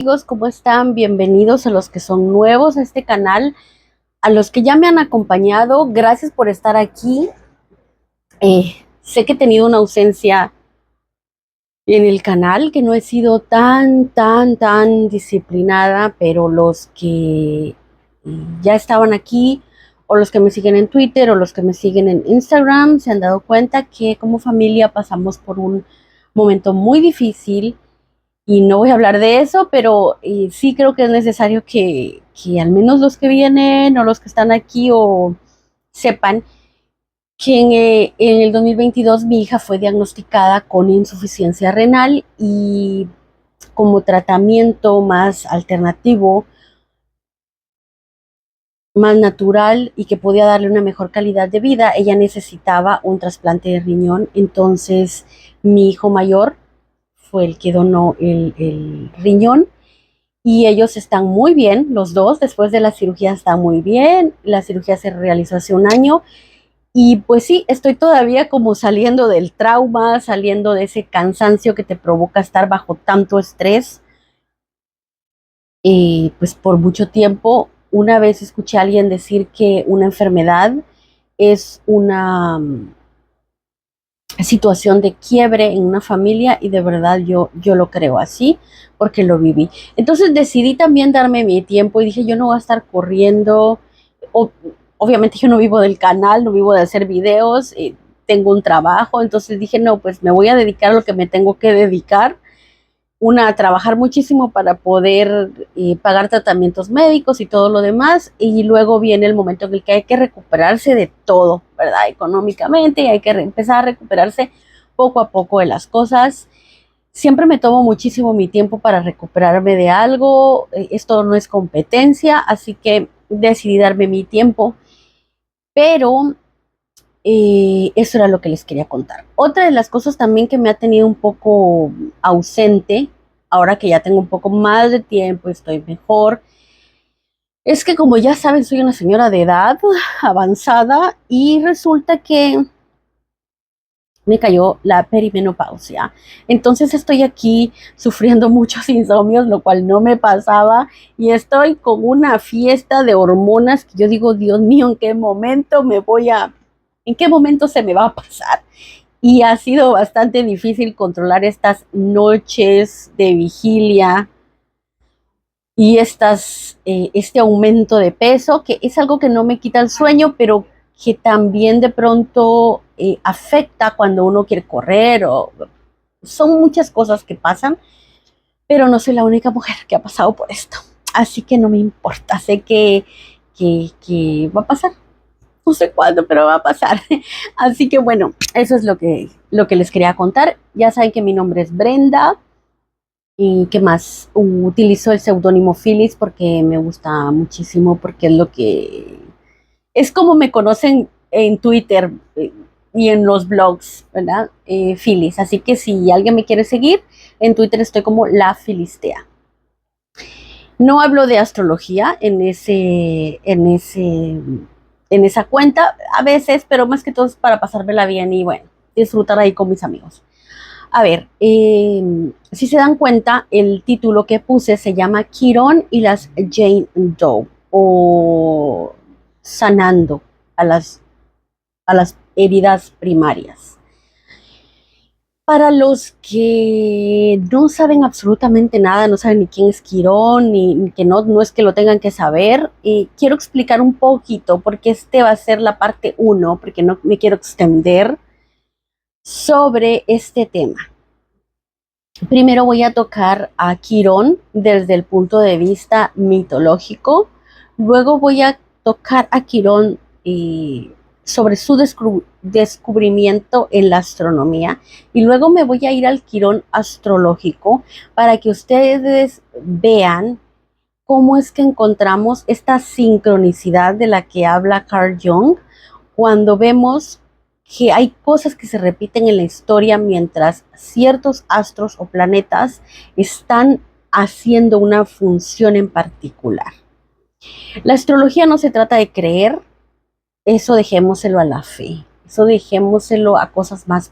Amigos, ¿cómo están? Bienvenidos a los que son nuevos a este canal, a los que ya me han acompañado. Gracias por estar aquí. Sé que he tenido una ausencia en el canal, que no he sido tan disciplinada, pero los que ya estaban aquí, o los que me siguen en Twitter, o los que me siguen en Instagram, se han dado cuenta que como familia pasamos por un momento muy difícil. Y no voy a hablar de eso, pero sí creo que es necesario que al menos los que vienen o los que están aquí o sepan que en el 2022 mi hija fue diagnosticada con insuficiencia renal y como tratamiento más alternativo, más natural y que podía darle una mejor calidad de vida, ella necesitaba un trasplante de riñón. Entonces mi hijo mayor fue el que donó el riñón. Y ellos están muy bien, los dos, después de la cirugía están muy bien. La cirugía se realizó hace un año y pues sí, estoy todavía como saliendo del trauma, saliendo de ese cansancio que te provoca estar bajo tanto estrés. Y pues por mucho tiempo, una vez escuché a alguien decir que una enfermedad es una situación de quiebre en una familia y de verdad yo lo creo así porque lo viví. Entonces decidí también darme mi tiempo y dije, yo no voy a estar corriendo. O, obviamente yo no vivo del canal, no vivo de hacer videos, tengo un trabajo, entonces dije, no, pues me voy a dedicar a lo que me tengo que dedicar. Una, a trabajar muchísimo para poder pagar tratamientos médicos y todo lo demás, y luego viene el momento en el que hay que recuperarse de todo, ¿verdad? Económicamente, y hay que empezar a recuperarse poco a poco de las cosas. Siempre me tomo muchísimo mi tiempo para recuperarme de algo, esto no es competencia, así que decidí darme mi tiempo, pero eso era lo que les quería contar. Otra de las cosas también que me ha tenido un poco ausente, ahora que ya tengo un poco más de tiempo y estoy mejor, es que como ya saben, soy una señora de edad avanzada y resulta que me cayó la perimenopausia. Entonces estoy aquí sufriendo muchos insomnios, lo cual no me pasaba, y estoy con una fiesta de hormonas que yo digo, Dios mío, ¿en qué momento se me va a pasar? Y ha sido bastante difícil controlar estas noches de vigilia y este aumento de peso, que es algo que no me quita el sueño, pero que también de pronto afecta cuando uno quiere correr, o son muchas cosas que pasan, pero no soy la única mujer que ha pasado por esto. Así que no me importa, sé que va a pasar. No sé cuándo, pero va a pasar. Así que bueno, eso es lo que les quería contar. Ya saben que mi nombre es Brenda. ¿Y qué más? Utilizo el seudónimo Phyllis porque me gusta muchísimo, porque es lo que... Es como me conocen en Twitter y en los blogs, ¿verdad? Phyllis. Así que si alguien me quiere seguir, en Twitter estoy como La Filistea. No hablo de astrología en esa cuenta a veces, pero más que todo es para pasármela bien y bueno, disfrutar ahí con mis amigos. A ver, si se dan cuenta, el título que puse se llama Quirón y las Jane Doe, o sanando a a las heridas primarias. Para los que no saben absolutamente nada, no saben ni quién es Quirón, ni que no es que lo tengan que saber, quiero explicar un poquito, porque este va a ser la parte uno, porque no me quiero extender sobre este tema. Primero voy a tocar a Quirón desde el punto de vista mitológico, luego voy a tocar a Quirón sobre su descubrimiento en la astronomía, y luego me voy a ir al Quirón astrológico para que ustedes vean cómo es que encontramos esta sincronicidad de la que habla Carl Jung cuando vemos que hay cosas que se repiten en la historia mientras ciertos astros o planetas están haciendo una función en particular. La astrología no se trata de creer, eso dejémoselo a la fe, eso dejémoselo a cosas más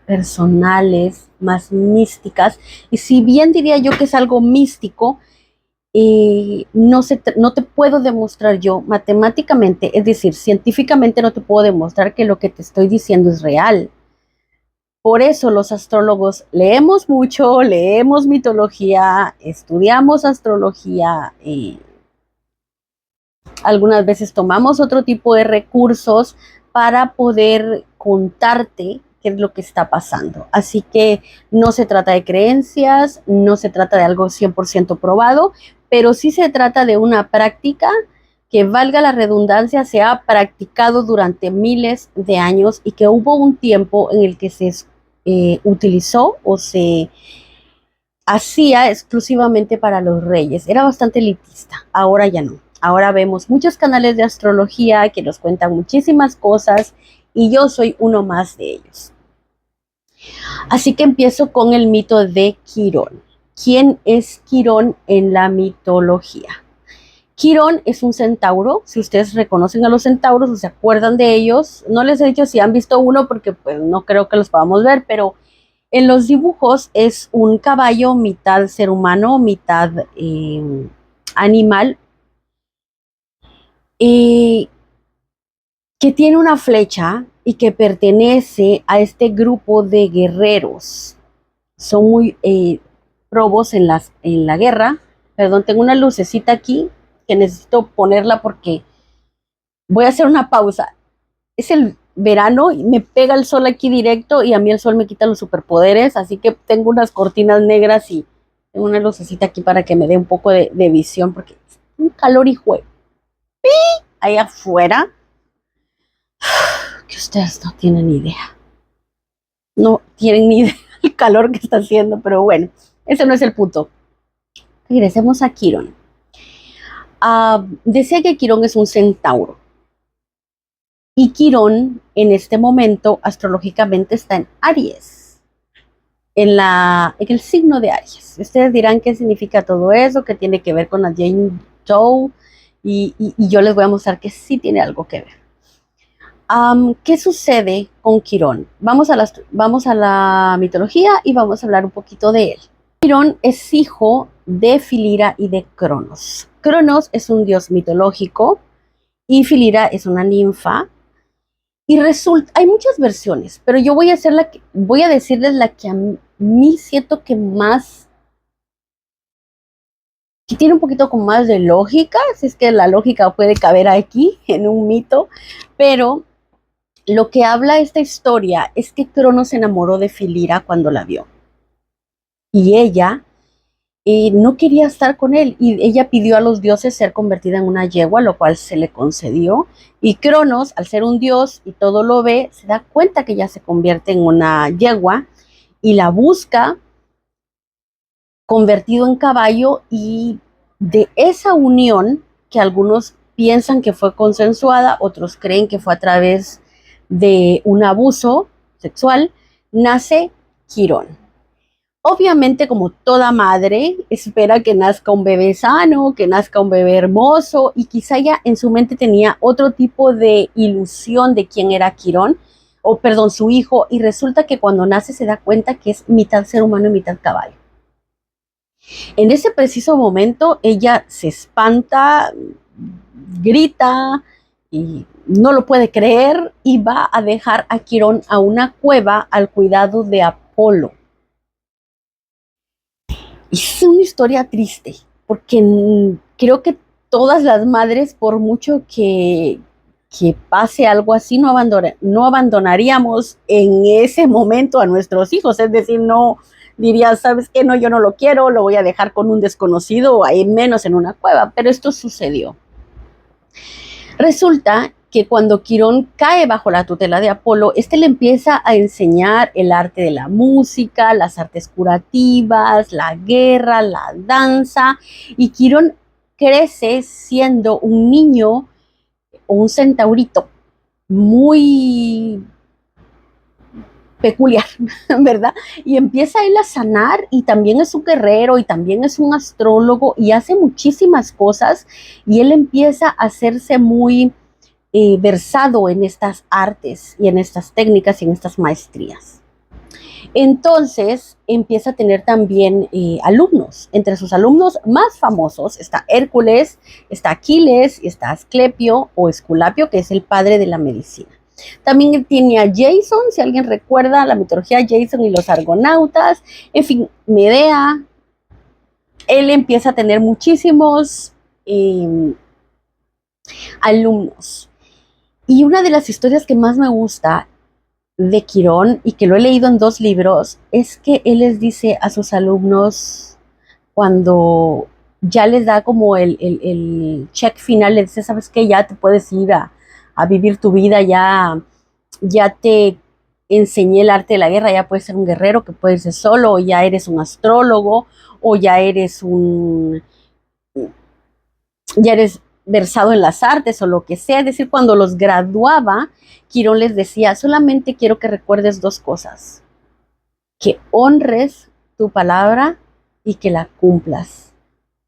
personales, más místicas. Y si bien diría yo que es algo místico, no te puedo demostrar yo matemáticamente, es decir, científicamente no te puedo demostrar que lo que te estoy diciendo es real. Por eso los astrólogos leemos mucho, leemos mitología, estudiamos astrología, algunas veces tomamos otro tipo de recursos para poder contarte qué es lo que está pasando. Así que no se trata de creencias, no se trata de algo 100% probado, pero sí se trata de una práctica que, valga la redundancia, se ha practicado durante miles de años y que hubo un tiempo en el que se utilizó o se hacía exclusivamente para los reyes. Era bastante elitista, ahora ya no. Ahora vemos muchos canales de astrología que nos cuentan muchísimas cosas y yo soy uno más de ellos. Así que empiezo con el mito de Quirón. ¿Quién es Quirón en la mitología? Quirón es un centauro. Si ustedes reconocen a los centauros o se acuerdan de ellos, no les he dicho si han visto uno porque pues no creo que los podamos ver, pero en los dibujos es un caballo mitad ser humano, mitad animal, que tiene una flecha y que pertenece a este grupo de guerreros. Son muy probos en la guerra. Perdón, tengo una lucecita aquí que necesito ponerla porque voy a hacer una pausa. Es el verano y me pega el sol aquí directo y a mí el sol me quita los superpoderes, así que tengo unas cortinas negras y tengo una lucecita aquí para que me dé un poco de visión porque es un calor y ahí afuera que ustedes no tienen ni idea. No tienen ni idea del calor que está haciendo, pero bueno, ese no es el punto. Regresemos a Quirón. Decía que Quirón es un centauro. Y Quirón en este momento astrológicamente está en Aries, en el signo de Aries. Ustedes dirán qué significa todo eso, qué tiene que ver con la Jane Doe, y yo les voy a mostrar que sí tiene algo que ver. ¿Qué sucede con Quirón? Vamos a la mitología y vamos a hablar un poquito de él. Quirón es hijo de Filira y de Cronos. Cronos es un dios mitológico y Filira es una ninfa. Y resulta, hay muchas versiones, pero yo voy a decirles la que a mí siento que que tiene un poquito con más de lógica, si es que la lógica puede caber aquí en un mito, pero lo que habla esta historia es que Cronos se enamoró de Filira cuando la vio. Y ella no quería estar con él y ella pidió a los dioses ser convertida en una yegua, lo cual se le concedió. Y Cronos, al ser un dios y todo lo ve, se da cuenta que ella se convierte en una yegua y la busca convertido en caballo, y de esa unión, que algunos piensan que fue consensuada, otros creen que fue a través de un abuso sexual, nace Quirón. Obviamente, como toda madre, espera que nazca un bebé sano, que nazca un bebé hermoso, y quizá ella en su mente tenía otro tipo de ilusión de quién era Quirón, o perdón, su hijo, y resulta que cuando nace se da cuenta que es mitad ser humano y mitad caballo. En ese preciso momento, ella se espanta, grita y no lo puede creer y va a dejar a Quirón a una cueva al cuidado de Apolo. Es una historia triste, porque creo que todas las madres, por mucho que pase algo así, no abandonaríamos en ese momento a nuestros hijos. Es decir, no dirías, ¿sabes qué? No, yo no lo quiero, lo voy a dejar con un desconocido, ahí menos en una cueva. Pero esto sucedió. Resulta que cuando Quirón cae bajo la tutela de Apolo, le empieza a enseñar el arte de la música, las artes curativas, la guerra, la danza, y Quirón crece siendo un niño o un centaurito muy peculiar, ¿verdad? Y empieza él a sanar, y también es un guerrero y también es un astrólogo y hace muchísimas cosas, y él empieza a hacerse muy versado en estas artes y en estas técnicas y en estas maestrías. Entonces empieza a tener también alumnos. Entre sus alumnos más famosos está Hércules, está Aquiles y está Asclepio o Esculapio, que es el padre de la medicina. También tiene a Jason, si alguien recuerda la mitología de Jason y los argonautas. En fin, Medea. Él empieza a tener muchísimos alumnos. Y una de las historias que más me gusta de Quirón, y que lo he leído en 2 libros, es que él les dice a sus alumnos, cuando ya les da como el check final, les dice, ¿sabes qué? Ya te puedes ir a vivir tu vida, ya te enseñé el arte de la guerra, ya puedes ser un guerrero, que puedes ser solo, o ya eres un astrólogo, o ya eres versado en las artes o lo que sea. Es decir, cuando los graduaba, Quirón les decía, solamente quiero que recuerdes 2 cosas: que honres tu palabra y que la cumplas,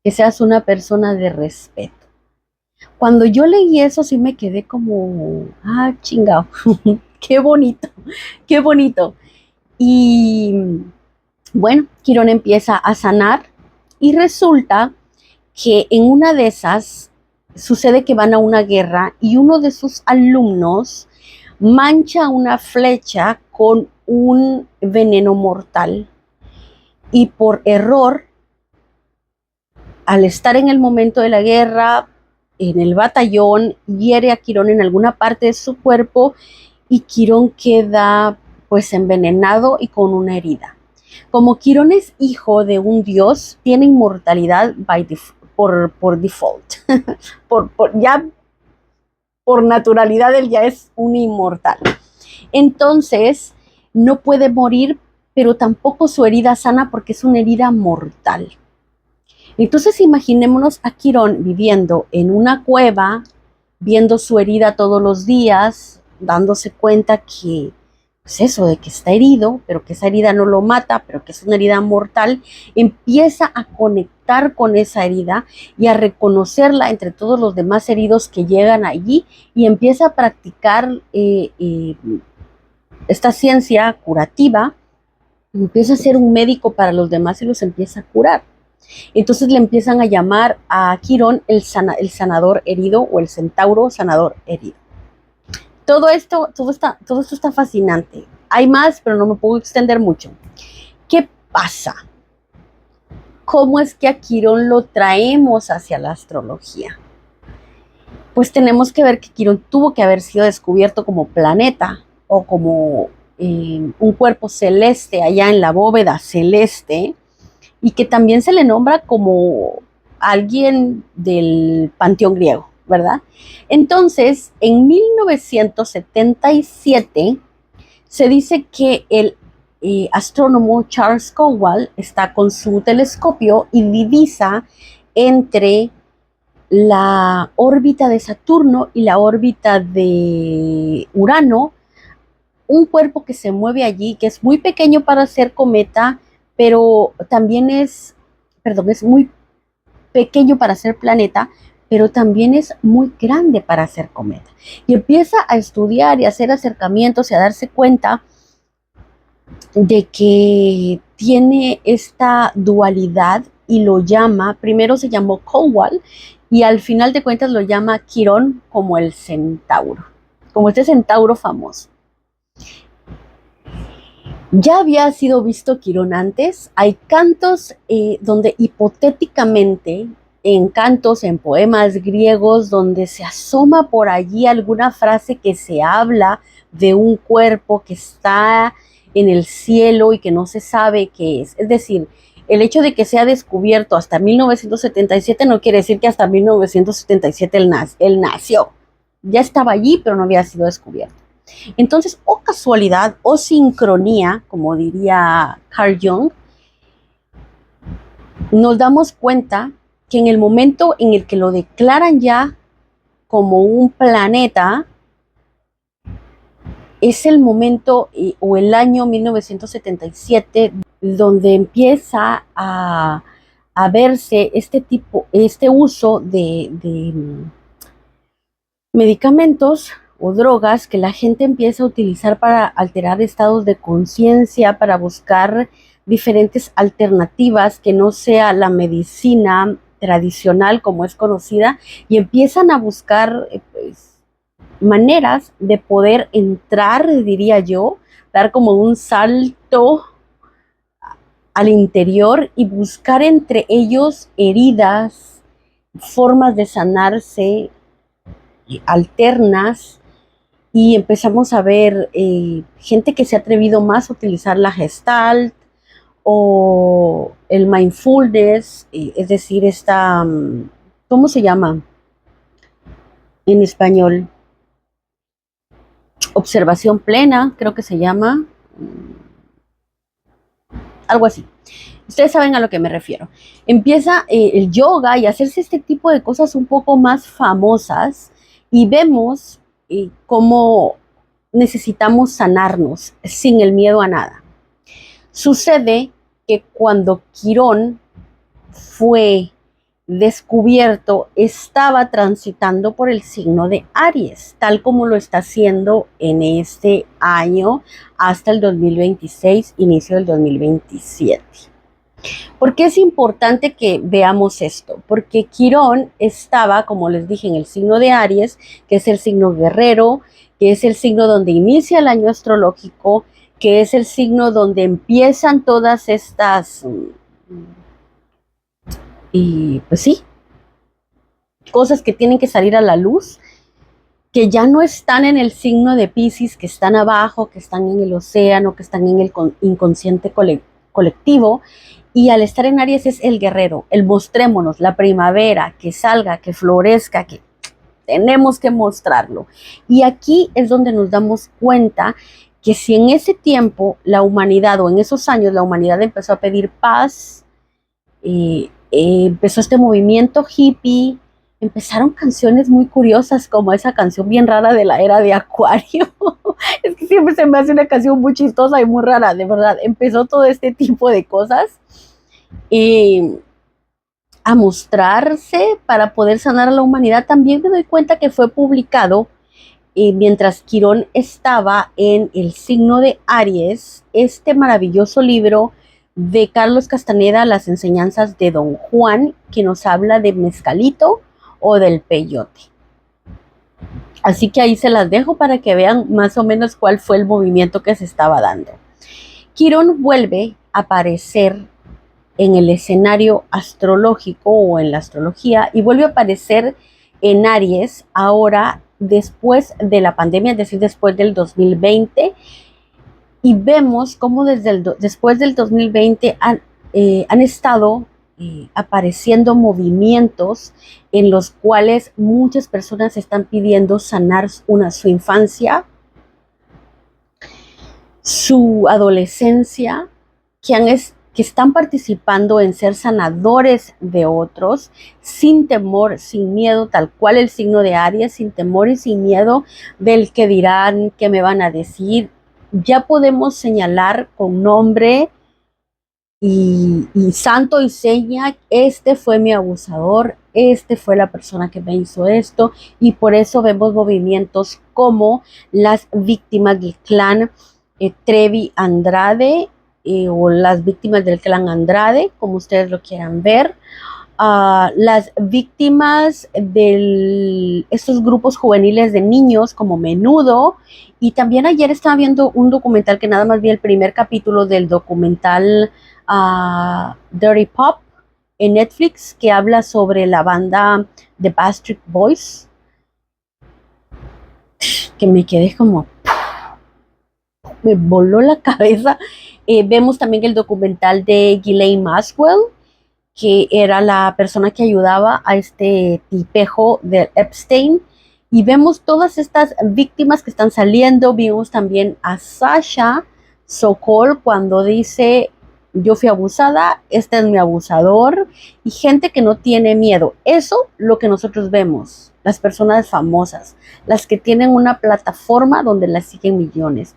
que seas una persona de respeto. Cuando yo leí eso, sí me quedé como, chingado, qué bonito, qué bonito. Y bueno, Quirón empieza a sanar y resulta que en una de esas sucede que van a una guerra y uno de sus alumnos mancha una flecha con un veneno mortal y por error, al estar en el momento de la guerra, en el batallón, hiere a Quirón en alguna parte de su cuerpo y Quirón queda pues envenenado y con una herida. Como Quirón es hijo de un dios, tiene inmortalidad por default. Ya por naturalidad él ya es un inmortal. Entonces no puede morir, pero tampoco su herida sana porque es una herida mortal. Entonces imaginémonos a Quirón viviendo en una cueva, viendo su herida todos los días, dándose cuenta que, pues eso, de que está herido, pero que esa herida no lo mata, pero que es una herida mortal, empieza a conectar con esa herida y a reconocerla entre todos los demás heridos que llegan allí y empieza a practicar esta ciencia curativa, empieza a ser un médico para los demás y los empieza a curar. Entonces le empiezan a llamar a Quirón el sanador herido o el centauro sanador herido. Todo esto está fascinante. Hay más, pero no me puedo extender mucho. ¿Qué pasa? ¿Cómo es que a Quirón lo traemos hacia la astrología? Pues tenemos que ver que Quirón tuvo que haber sido descubierto como planeta o como un cuerpo celeste allá en la bóveda celeste, y que también se le nombra como alguien del panteón griego, ¿verdad? Entonces, en 1977 se dice que el astrónomo Charles Cowell está con su telescopio y divisa entre la órbita de Saturno y la órbita de Urano un cuerpo que se mueve allí, que es muy pequeño para ser cometa, pero también es muy pequeño para ser planeta, pero también es muy grande para ser cometa. Y empieza a estudiar y a hacer acercamientos y a darse cuenta de que tiene esta dualidad y lo llama, primero se llamó Cowell y al final de cuentas lo llama Quirón como el centauro, como este centauro famoso. Ya había sido visto Quirón antes. Hay cantos donde hipotéticamente, en cantos, en poemas griegos, donde se asoma por allí alguna frase que se habla de un cuerpo que está en el cielo y que no se sabe qué es. Es decir, el hecho de que sea descubierto hasta 1977 no quiere decir que hasta 1977 él nació. Ya estaba allí, pero no había sido descubierto. Entonces, o casualidad o sincronía, como diría Carl Jung, nos damos cuenta que en el momento en el que lo declaran ya como un planeta, es el momento o el año 1977 donde empieza a verse este uso de medicamentos o drogas que la gente empieza a utilizar para alterar estados de conciencia, para buscar diferentes alternativas que no sea la medicina tradicional como es conocida, y empiezan a buscar pues, maneras de poder entrar, diría yo, dar como un salto al interior y buscar entre ellos heridas, formas de sanarse alternas, y empezamos a ver gente que se ha atrevido más a utilizar la Gestalt o el mindfulness, es decir, esta, ¿cómo se llama en español? Observación plena, creo que se llama, algo así. Ustedes saben a lo que me refiero. Empieza el yoga y hacerse este tipo de cosas un poco más famosas, y vemos cómo necesitamos sanarnos sin el miedo a nada. Sucede que cuando Quirón fue descubierto, estaba transitando por el signo de Aries, tal como lo está haciendo en este año hasta el 2026, inicio del 2027. ¿Por qué es importante que veamos esto? Porque Quirón estaba, como les dije, en el signo de Aries, que es el signo guerrero, que es el signo donde inicia el año astrológico, que es el signo donde empiezan todas estas, y pues sí, cosas que tienen que salir a la luz, que ya no están en el signo de Piscis, que están abajo, que están en el océano, que están en el inconsciente colectivo. Y al estar en Aries es el guerrero, el mostrémonos, la primavera, que salga, que florezca, que tenemos que mostrarlo. Y aquí es donde nos damos cuenta que si en ese tiempo la humanidad, o en esos años la humanidad empezó a pedir paz, empezó este movimiento hippie, empezaron canciones muy curiosas como esa canción bien rara de la era de Acuario. Es que siempre se me hace una canción muy chistosa y muy rara, de verdad. Empezó todo este tipo de cosas a mostrarse para poder sanar a la humanidad. También me doy cuenta que fue publicado mientras Quirón estaba en el signo de Aries, este maravilloso libro de Carlos Castaneda, Las enseñanzas de Don Juan, que nos habla de mezcalito o del peyote. Así que ahí se las dejo para que vean más o menos cuál fue el movimiento que se estaba dando. Quirón vuelve a aparecer en el escenario astrológico o en la astrología, y vuelve a aparecer en Aries ahora después de la pandemia, es decir, después del 2020, y vemos cómo después del 2020 han estado apareciendo movimientos en los cuales muchas personas están pidiendo sanar su infancia, su adolescencia, que están participando en ser sanadores de otros, sin temor, sin miedo, tal cual el signo de Aries, sin temor y sin miedo del que dirán, que me van a decir. Ya podemos señalar con nombre y santo y seña: este fue mi abusador, este fue la persona que me hizo esto. Y por eso vemos movimientos como las víctimas del clan Trevi Andrade, o las víctimas del clan Andrade, como ustedes lo quieran ver, las víctimas de estos grupos juveniles de niños como Menudo. Y también ayer estaba viendo un documental, que nada más vi el primer capítulo del documental Dirty Pop en Netflix, que habla sobre la banda The Backstreet Boys, que me quedé como, me voló la cabeza. Vemos también el documental de Ghislaine Maxwell, que era la persona que ayudaba a este tipejo de Epstein. Y vemos todas estas víctimas que están saliendo. Vimos también a Sasha Sokol cuando dice: yo fui abusada, este es mi abusador. Y gente que no tiene miedo. Eso lo que nosotros vemos, las personas famosas, las que tienen una plataforma donde las siguen millones.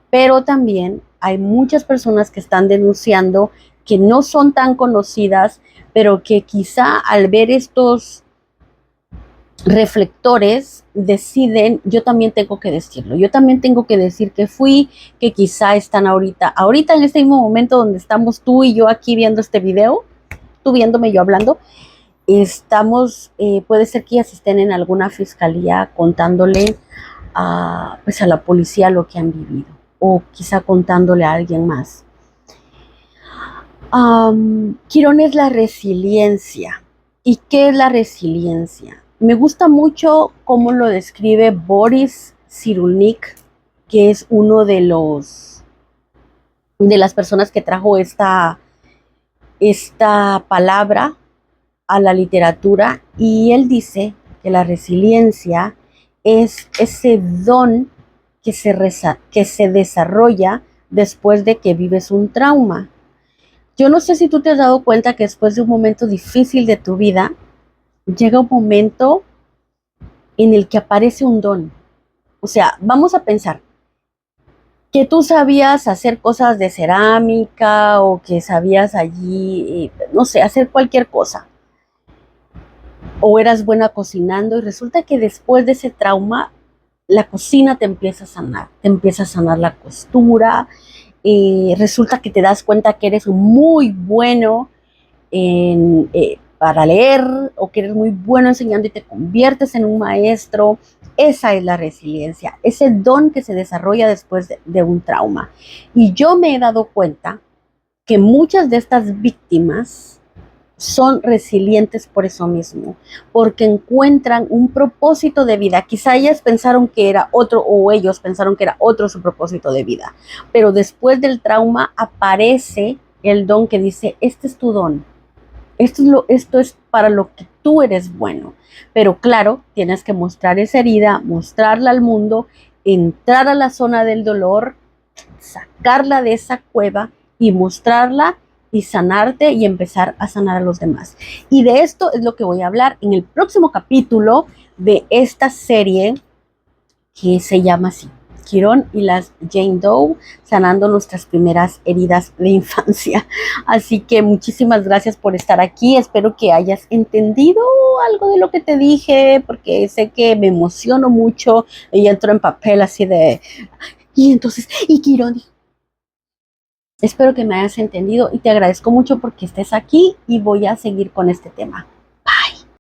Pero también hay muchas personas que están denunciando, que no son tan conocidas, pero que quizá al ver estos reflectores deciden, yo también tengo que decirlo, yo también tengo que decir que fui, que quizá están ahorita en este mismo momento donde estamos tú y yo aquí viendo este video, tú viéndome yo hablando, estamos, puede ser que ellas estén en alguna fiscalía contándole pues a la policía lo que han vivido, o quizá contándole a alguien más. Quirón es la resiliencia. ¿Y qué es la resiliencia? Me gusta mucho cómo lo describe Boris Cyrulnik, que es uno de las personas que trajo esta palabra a la literatura, y él dice que la resiliencia es ese don que se desarrolla después de que vives un trauma. Yo no sé si tú te has dado cuenta que después de un momento difícil de tu vida, llega un momento en el que aparece un don. O sea, vamos a pensar que tú sabías hacer cosas de cerámica o que sabías allí, no sé, hacer cualquier cosa. O eras buena cocinando y resulta que después de ese trauma, la cocina te empieza a sanar. Te empieza a sanar la costura. Resulta que te das cuenta que eres muy bueno para leer o que eres muy bueno enseñando y te conviertes en un maestro. Esa es la resiliencia, ese don que se desarrolla después de un trauma. Y yo me he dado cuenta que muchas de estas víctimas son resilientes por eso mismo, porque encuentran un propósito de vida. Quizá ellas pensaron que era otro, o ellos pensaron que era otro su propósito de vida, pero después del trauma aparece el don que dice, este es tu don, esto es para lo que tú eres bueno. Pero claro, tienes que mostrar esa herida, mostrarla al mundo, entrar a la zona del dolor, sacarla de esa cueva y mostrarla y sanarte y empezar a sanar a los demás. Y de esto es lo que voy a hablar en el próximo capítulo de esta serie que se llama así, Quirón y las Jane Doe, sanando nuestras primeras heridas de infancia. Así que muchísimas gracias por estar aquí. Espero que hayas entendido algo de lo que te dije, porque sé que me emociono mucho y entro en papel así de... Y entonces, y Quirón, espero que me hayas entendido y te agradezco mucho porque estés aquí y voy a seguir con este tema.